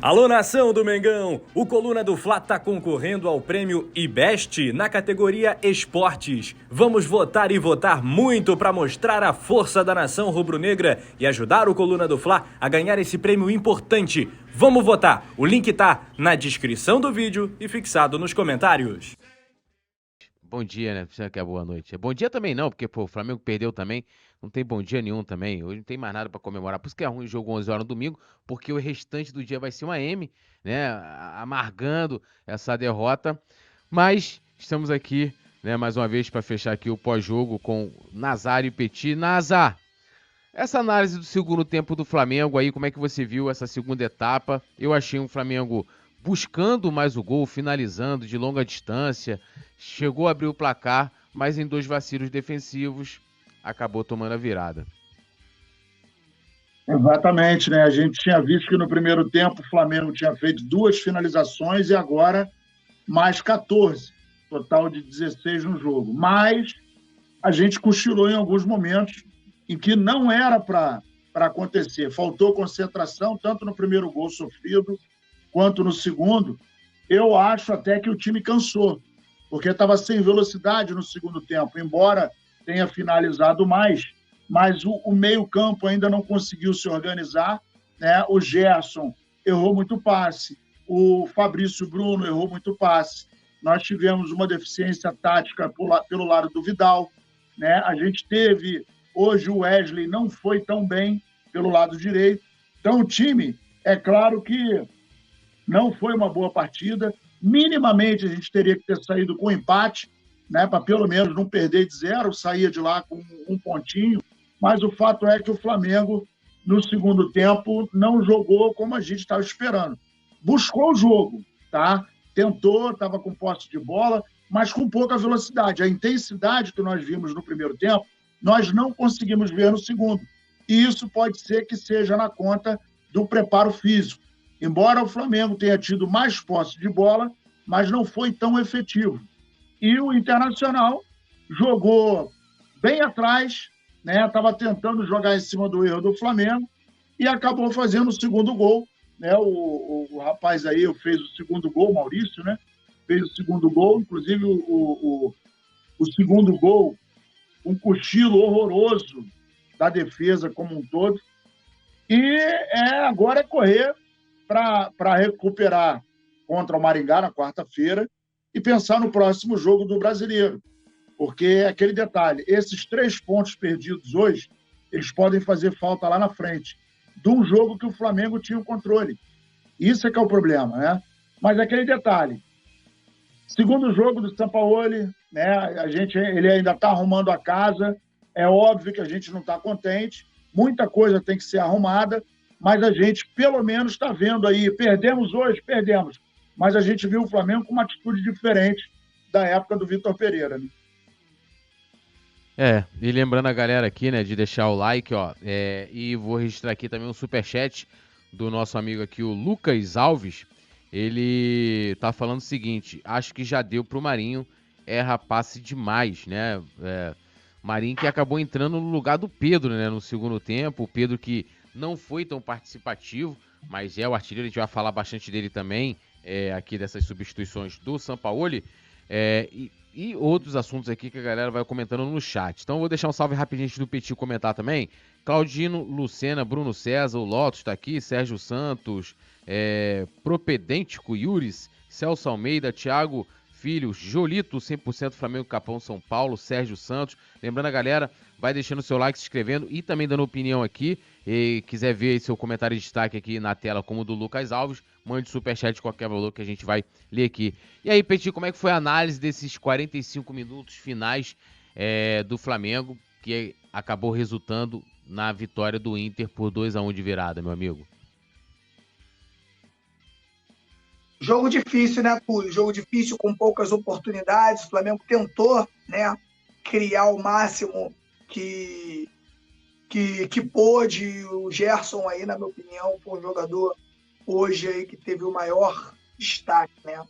Alô, nação do Mengão! O Coluna do Fla tá concorrendo ao prêmio IBEST na categoria Esportes. Vamos votar e votar muito para mostrar a força da nação rubro-negra e ajudar o Coluna do Fla a ganhar esse prêmio importante. Vamos votar! O link tá na descrição do vídeo e fixado nos comentários. Bom dia, né? Precisa que é boa noite. Bom dia também não, porque pô, o Flamengo perdeu também. Não tem bom dia nenhum também. Hoje não tem mais nada pra comemorar. Por isso que é ruim o jogo 11 horas no domingo, porque o restante do dia vai ser uma M, né? Amargando essa derrota. Mas estamos aqui, né, mais uma vez para fechar aqui o pós-jogo com Nazário e Petit. Nazar, essa análise do segundo tempo do Flamengo aí, como é que você viu essa segunda etapa? Eu achei um Flamengo buscando mais o gol, finalizando de longa distância, chegou a abrir o placar, mas em 2 vacilos defensivos acabou tomando a virada. Exatamente, né? A gente tinha visto que no primeiro tempo o Flamengo tinha feito 2 finalizações e agora mais 14, total de 16 no jogo. Mas a gente cochilou em alguns momentos em que não era para acontecer. Faltou concentração, tanto no primeiro gol sofrido quanto no segundo. Eu acho até que o time cansou, porque estava sem velocidade no segundo tempo, embora tenha finalizado mais, mas o meio-campo ainda não conseguiu se organizar, né? O Gerson errou muito passe, o Fabrício Bruno errou muito passe. Nós tivemos uma deficiência tática pelo lado do Vidal, né? A gente teve, hoje o Wesley não foi tão bem pelo lado direito. Então o time, é claro que não foi uma boa partida. Minimamente a gente teria que ter saído com empate, né, para pelo menos não perder de 0, saía de lá com um pontinho. Mas o fato é que o Flamengo, no segundo tempo, não jogou como a gente estava esperando. Buscou o jogo, tá? Tentou, estava com posse de bola, mas com pouca velocidade. A intensidade que nós vimos no primeiro tempo, nós não conseguimos ver no segundo. E isso pode ser que seja na conta do preparo físico. Embora o Flamengo tenha tido mais posse de bola, mas não foi tão efetivo. E o Internacional jogou bem atrás, né? Estava tentando jogar em cima do erro do Flamengo e acabou fazendo o segundo gol, né? O rapaz aí fez o segundo gol, o Maurício, né? Fez o segundo gol, inclusive o segundo gol, um cochilo horroroso da defesa como um todo. E agora é correr para recuperar contra o Maringá na quarta-feira e pensar no próximo jogo do Brasileiro. Porque é aquele detalhe, esses 3 pontos perdidos hoje, eles podem fazer falta lá na frente, de um jogo que o Flamengo tinha o controle. Isso é que é o problema, né? Mas é aquele detalhe, segundo jogo do Sampaoli, né? Ele ainda está arrumando a casa, é óbvio que a gente não está contente, muita coisa tem que ser arrumada, mas a gente, pelo menos, está vendo aí, perdemos hoje, perdemos, mas a gente viu o Flamengo com uma atitude diferente da época do Vitor Pereira, né? E lembrando a galera aqui, né, de deixar o like, ó, e vou registrar aqui também um superchat do nosso amigo aqui, o Lucas Alves. Ele tá falando o seguinte: acho que já deu pro Marinho, erra passe demais, né? Marinho que acabou entrando no lugar do Pedro, né, no segundo tempo. O Pedro que não foi tão participativo, mas é o artilheiro, a gente vai falar bastante dele também, aqui dessas substituições do Sampaoli, e outros assuntos aqui que a galera vai comentando no chat. Então eu vou deixar um salve rapidinho antes do Petit comentar também. Claudino, Lucena, Bruno César, o Lotus está aqui, Sérgio Santos, Propedêntico, Yuris, Celso Almeida, Thiago Filhos, Jolito, 100% Flamengo, Capão, São Paulo, Sérgio Santos. Lembrando a galera, vai deixando o seu like, se inscrevendo e também dando opinião aqui. E quiser ver seu comentário de destaque aqui na tela, como o do Lucas Alves, mande superchat de qualquer valor que a gente vai ler aqui. E aí, Petit, como é que foi a análise desses 45 minutos finais do Flamengo, que acabou resultando na vitória do Inter por 2-1 de virada, meu amigo? Jogo difícil, né, Túlio? Jogo difícil com poucas oportunidades. O Flamengo tentou, né, criar o máximo que pôde. O Gerson aí, na minha opinião, foi um jogador hoje aí que teve o maior destaque, né?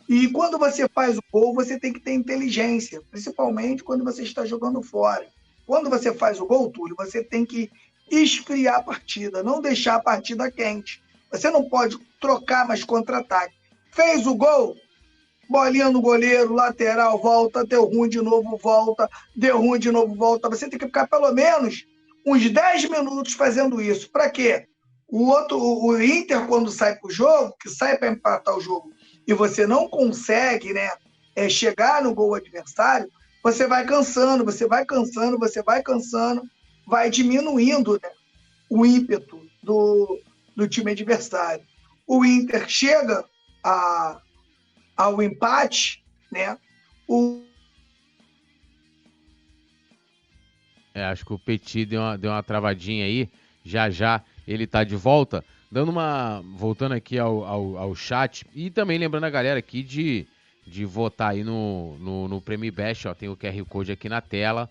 E quando você faz o gol, você tem que ter inteligência, principalmente quando você está jogando fora. Quando você faz o gol, Túlio, você tem que esfriar a partida, não deixar a partida quente. Você não pode trocar mais contra-ataque. Fez o gol, bolinha no goleiro, lateral, volta, deu ruim de novo, volta, deu ruim de novo, volta. Você tem que ficar pelo menos uns 10 minutos fazendo isso. Para quê? O Inter, quando sai para o jogo, que sai para empatar o jogo, e você não consegue, né, chegar no gol adversário, você vai cansando, vai diminuindo, né, o ímpeto do time adversário. O Inter chega ao empate, né? Acho que o Petit deu uma travadinha aí. Já ele tá de volta. Voltando aqui ao chat. E também lembrando a galera aqui de votar aí no Prêmio IBEST. Ó, tem o QR Code aqui na tela.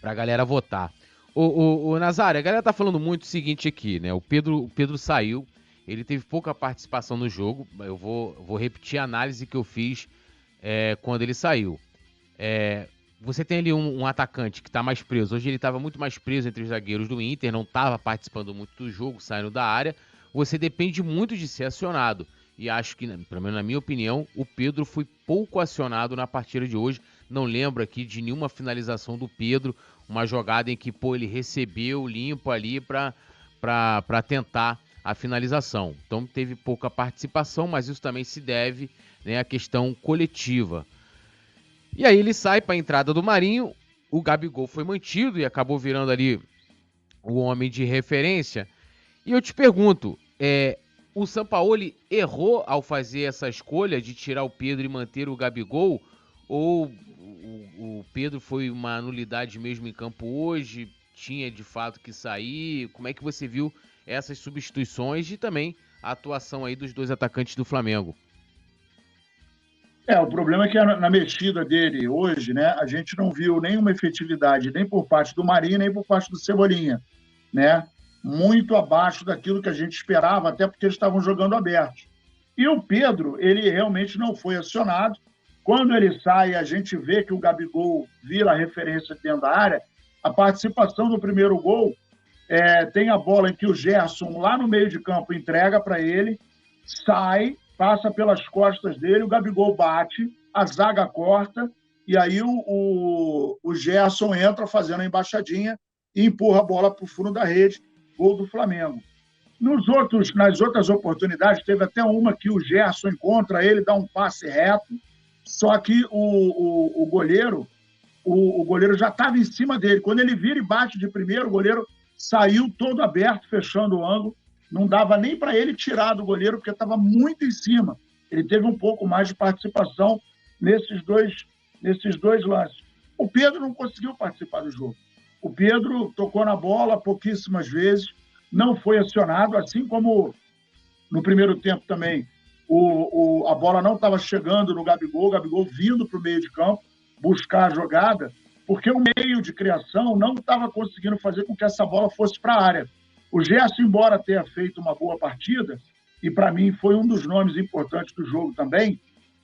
Pra galera votar. O Nazário, a galera tá falando muito o seguinte aqui, né? O Pedro saiu. Ele teve pouca participação no jogo. Eu vou repetir a análise que eu fiz quando ele saiu. Você tem ali um atacante que está mais preso. Hoje ele estava muito mais preso entre os zagueiros do Inter, não estava participando muito do jogo, saindo da área. Você depende muito de ser acionado. E acho que, pelo menos na minha opinião, o Pedro foi pouco acionado na partida de hoje. Não lembro aqui de nenhuma finalização do Pedro. Uma jogada em que ele recebeu limpo ali para tentar a finalização. Então teve pouca participação, mas isso também se deve, né, à questão coletiva. E aí ele sai para a entrada do Marinho, o Gabigol foi mantido e acabou virando ali o homem de referência. E eu te pergunto, o Sampaoli errou ao fazer essa escolha de tirar o Pedro e manter o Gabigol? Ou o Pedro foi uma nulidade mesmo em campo hoje? Tinha de fato que sair? Como é que você viu essas substituições e também a atuação aí dos dois atacantes do Flamengo? O problema é que na mexida dele hoje, né, a gente não viu nenhuma efetividade nem por parte do Marinho, nem por parte do Cebolinha, né? Muito abaixo daquilo que a gente esperava, até porque eles estavam jogando abertos. E o Pedro, ele realmente não foi acionado. Quando ele sai, a gente vê que o Gabigol vira a referência dentro da área. A participação do primeiro gol, tem a bola em que o Gerson, lá no meio de campo, entrega para ele, sai, passa pelas costas dele, o Gabigol bate, a zaga corta, e aí o Gerson entra fazendo a embaixadinha e empurra a bola para o fundo da rede, gol do Flamengo. Nas outras oportunidades, teve até uma que o Gerson encontra ele, dá um passe reto, só que o goleiro já estava em cima dele. Quando ele vira e bate de primeiro, o goleiro saiu todo aberto, fechando o ângulo. Não dava nem para ele tirar do goleiro, porque estava muito em cima. Ele teve um pouco mais de participação nesses dois lances. O Pedro não conseguiu participar do jogo. O Pedro tocou na bola pouquíssimas vezes, não foi acionado, assim como no primeiro tempo também a bola não estava chegando no Gabigol, o Gabigol vindo para o meio de campo, buscar a jogada, porque o meio de criação não estava conseguindo fazer com que essa bola fosse para a área. O Gerson, embora tenha feito uma boa partida, e para mim foi um dos nomes importantes do jogo também,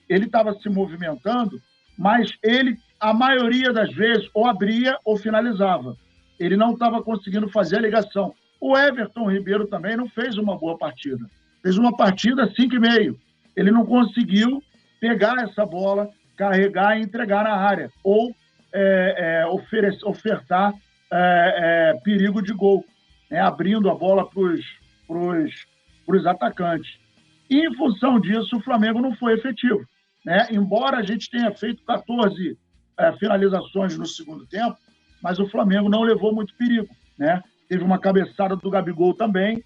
ele estava se movimentando, mas ele, a maioria das vezes, ou abria ou finalizava. Ele não estava conseguindo fazer a ligação. O Everton Ribeiro também não fez uma boa partida. Fez uma partida 5,5. Ele não conseguiu pegar essa bola, carregar e entregar na área, ou ofertar perigo de gol, né, abrindo a bola para os atacantes. E, em função disso, o Flamengo não foi efetivo, né? Embora a gente tenha feito 14 finalizações no segundo tempo, mas o Flamengo não levou muito perigo, né? Teve uma cabeçada do Gabigol também,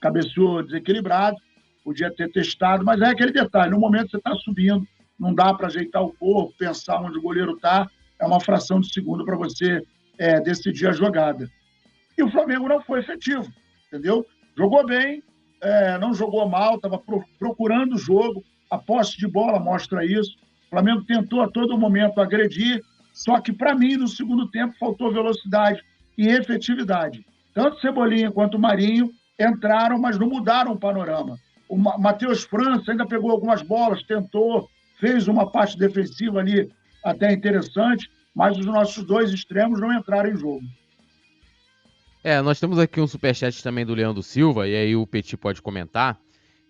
cabeceou desequilibrado, podia ter testado, mas é aquele detalhe, no momento você está subindo, não dá para ajeitar o corpo, pensar onde o goleiro está, é uma fração de segundo para você decidir a jogada. E o Flamengo não foi efetivo, entendeu? Jogou bem, não jogou mal, estava procurando o jogo, a posse de bola mostra isso. O Flamengo tentou a todo momento agredir, só que para mim, no segundo tempo, faltou velocidade e efetividade. Tanto Cebolinha quanto o Marinho entraram, mas não mudaram o panorama. O Matheus França ainda pegou algumas bolas, tentou, fez uma parte defensiva ali até interessante, mas os nossos dois extremos não entraram em jogo. Nós temos aqui um superchat também do Leandro Silva, e aí o Petit pode comentar,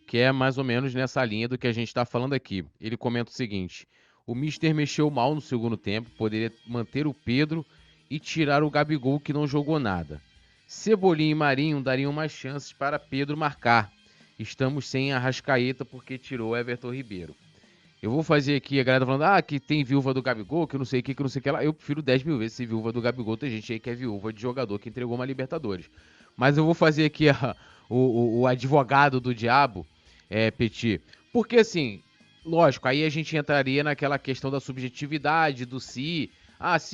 que é mais ou menos nessa linha do que a gente está falando aqui. Ele comenta o seguinte: o Mister mexeu mal no segundo tempo, poderia manter o Pedro e tirar o Gabigol, que não jogou nada. Cebolinha e Marinho dariam mais chances para Pedro marcar. Estamos sem Arrascaeta porque tirou o Everton Ribeiro. Eu vou fazer aqui, a galera falando, que tem viúva do Gabigol, que não sei o que, não sei o que lá. Eu prefiro 10 mil vezes ser viúva do Gabigol. Tem gente aí que é viúva de jogador que entregou uma Libertadores. Mas eu vou fazer aqui o advogado do diabo, Petit. Porque assim, lógico, aí a gente entraria naquela questão da subjetividade, do se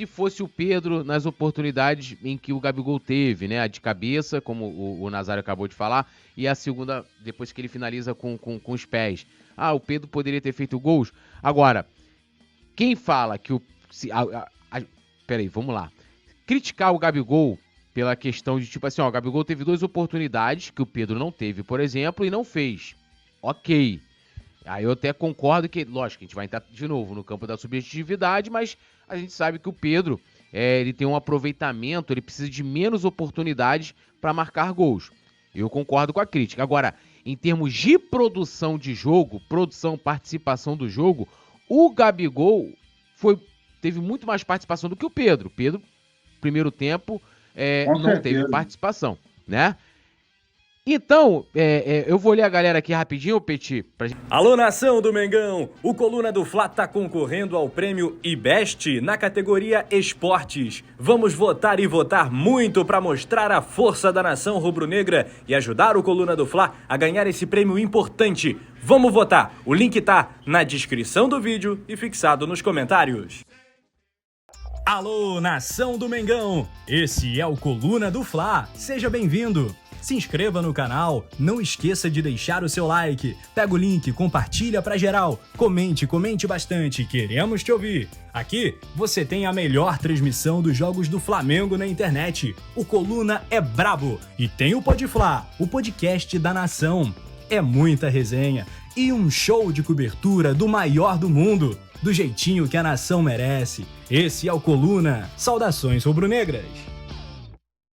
fosse o Pedro nas oportunidades em que o Gabigol teve, né? A de cabeça, como o Nazário acabou de falar, e a segunda, depois que ele finaliza com os pés. O Pedro poderia ter feito gols. Agora, quem fala que o... Peraí, vamos lá. Criticar o Gabigol pela questão de, tipo assim, o Gabigol teve 2 oportunidades que o Pedro não teve, por exemplo, e não fez. Ok. Aí eu até concordo que, lógico, a gente vai entrar de novo no campo da subjetividade, mas a gente sabe que o Pedro, ele tem um aproveitamento, ele precisa de menos oportunidades para marcar gols. Eu concordo com a crítica. Agora, em termos de produção de jogo, participação do jogo, o Gabigol teve muito mais participação do que o Pedro. Pedro, primeiro tempo, não teve participação, né? Então, eu vou ler a galera aqui rapidinho, Petit. Alô, nação do Mengão! O Coluna do Fla tá concorrendo ao prêmio IBEST na categoria Esportes. Vamos votar e votar muito para mostrar a força da nação rubro-negra e ajudar o Coluna do Fla a ganhar esse prêmio importante. Vamos votar! O link tá na descrição do vídeo e fixado nos comentários. Alô, nação do Mengão! Esse é o Coluna do Fla. Seja bem-vindo! Se inscreva no canal, não esqueça de deixar o seu like, pega o link, compartilha pra geral, comente bastante, queremos te ouvir. Aqui você tem a melhor transmissão dos jogos do Flamengo na internet. O Coluna é brabo e tem o Pode Fla, o podcast da nação. É muita resenha e um show de cobertura do maior do mundo, do jeitinho que a nação merece. Esse é o Coluna. Saudações rubro-negras.